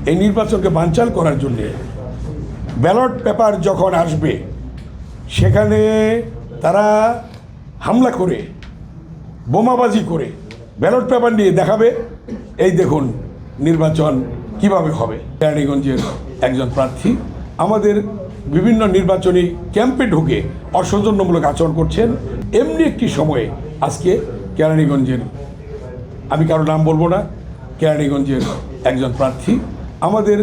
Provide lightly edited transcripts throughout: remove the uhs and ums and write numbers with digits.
এই নির্বাচনকে বানচাল করার জন্যে ব্যালট পেপার যখন আসবে সেখানে তারা হামলা করে বোমাবাজি করে ব্যালট পেপার নিয়ে দেখাবে এই দেখুন নির্বাচন কিভাবে হবে। কেরানীগঞ্জের একজন প্রার্থী আমাদের বিভিন্ন নির্বাচনী ক্যাম্পে ঢুকে অসৌজন্যমূলক আচরণ করছেন। এমনি একটি সময়ে আজকে কেরানীগঞ্জের, আমি কারো নাম বলবো না, কেরানীগঞ্জের একজন প্রার্থী আমাদের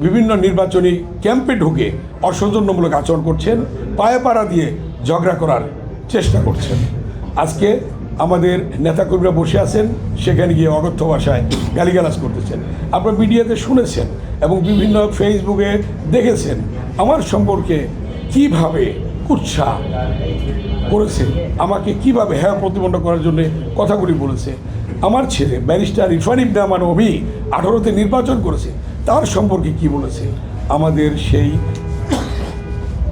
বিভিন্ন নির্বাচনী ক্যাম্পে ঢুকে অসৌজন্যমূলক আচরণ করছেন, পায়ে পাড়া দিয়ে ঝগড়া করার চেষ্টা করছেন। আজকে আমাদের নেতাকর্মীরা বসে আছেন, সেখানে গিয়ে অকথ্য ভাষায় গালিগালাজ করতেছেন। আপনারা মিডিয়াতে শুনেছেন এবং বিভিন্ন ফেসবুকে দেখেছেন আমার সম্পর্কে কিভাবে কুৎসা করেছে, আমাকে কিভাবে হ্যাঁ প্রতিবন্ধ করার জন্য কথাগুলি বলেছে। আমার ছেলে ব্যারিস্টার ইরফান ইবনে আমান অভি 18তে নির্বাচন করেছে, তার সম্পর্কে কি বলেছে।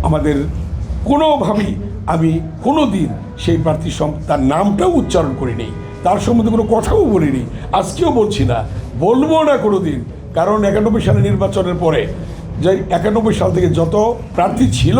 আমাদের কোনোভাবেই আমি কোনো দিন সেই প্রার্থীর তার নামটাও উচ্চারণ করিনি, তার সম্বন্ধে কোনো কথাও বলিনি, আজকেও বলছি না, বলবো না কোনো দিন। কারণ 91 সালে নির্বাচনের পরে যে 91 সাল থেকে যত প্রার্থী ছিল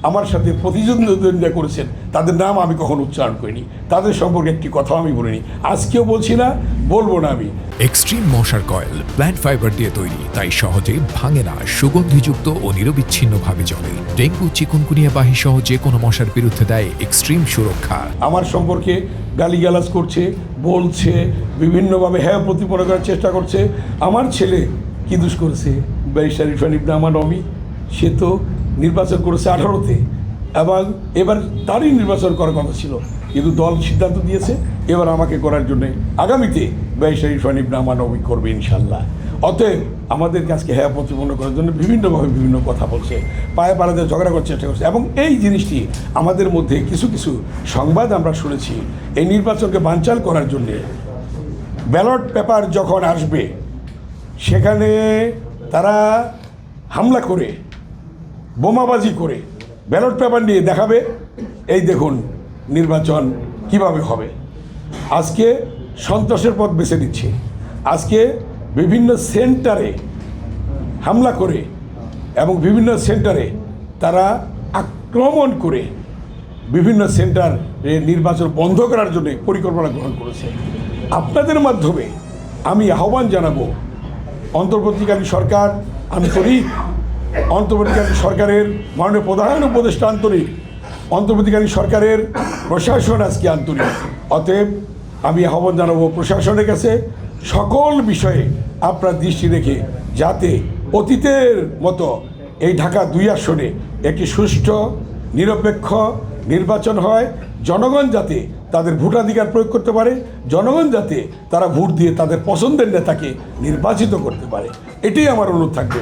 আমার সাথে প্রতিদ্বন্দ্বিতা করেছেন তাদের নাম আমি কখনো উচ্চারণ করিনি, তাদের সম্পর্কে একটি কথাও আমি বলিনি, আজকেও বলছি না, বলবো না আমি। এক্সট্রিম মশার কয়েল প্ল্যান্ট ফাইবার দিয়ে তৈরি, তাই সহজে ভাঙে না, সুগন্ধিযুক্ত ও নিরবিচ্ছিন্নভাবে জ্বলে। ডেঙ্গু, চিকুনগুনিয়া বাহি সহ যে কোনো মশার বিরুদ্ধে দেয় এক্সট্রিম সুরক্ষা। আমার সম্পর্কে গালিগালাজ করছে, বলছে, বিভিন্নভাবে হ্যাঁ প্রতিপন্ন করার চেষ্টা করছে। আমার ছেলে কি দোষ করেছে? ব্যারিস্টার ইরফান ইবনে আমান অমি, সে তো নির্বাচন করেছে 18তে এবং এবার তারই নির্বাচন করার কথা ছিল, কিন্তু দল সিদ্ধান্ত দিয়েছে এবার আমাকে করার জন্যে আগামীতে ব্যারিস্টার ইরফান ইবনে আমান অমি করবে ইনশাল্লাহ। অতএব আমাদের কাছকে হ্যাঁ প্রতিপন্ন করার জন্য বিভিন্নভাবে বিভিন্ন কথা বলছে, পায়ে পাড়াতে ঝগড়া করার চেষ্টা করছে। এবং এই জিনিসটি আমাদের মধ্যে কিছু কিছু সংবাদ আমরা শুনেছি, এই নির্বাচনকে বানচাল করার জন্যে ব্যালট পেপার যখন আসবে সেখানে তারা হামলা করে বোমাবাজি করে ব্যালট পেপার নিয়ে দেখাবে এই দেখুন নির্বাচন কিভাবে হবে। আজকে সন্ত্রাসের পথ বেছে নিচ্ছে, আজকে বিভিন্ন সেন্টারে হামলা করে এবং বিভিন্ন সেন্টারে তারা আক্রমণ করে বিভিন্ন সেন্টারে নির্বাচন বন্ধ করার জন্য পরিকল্পনা গ্রহণ করেছে। আপনাদের মাধ্যমে আমি আহ্বান জানাবো অন্তর্বর্তীকালীন সরকার আন্তরিক, অন্তর্বর্তীকালীন সরকারের মাননীয় প্রধান উপদেষ্টা আন্তরিক, অন্তর্বর্তীকালীন সরকারের প্রশাসন আজকে আন্তরিক। অতএব আমি আহ্বান জানাবো প্রশাসনের কাছে সকল বিষয়ে আপনার দৃষ্টি রেখে যাতে অতীতের মতো এই ঢাকা 2 আসনে একটি সুষ্ঠু নিরপেক্ষ নির্বাচন হয়, জনগণ যাতে তাদের ভোটাধিকার প্রয়োগ করতে পারে, জনগণ যাতে তারা ভোট দিয়ে তাদের পছন্দের নেতাকে নির্বাচিত করতে পারে, এটাই আমার অনুরোধ থাকবে।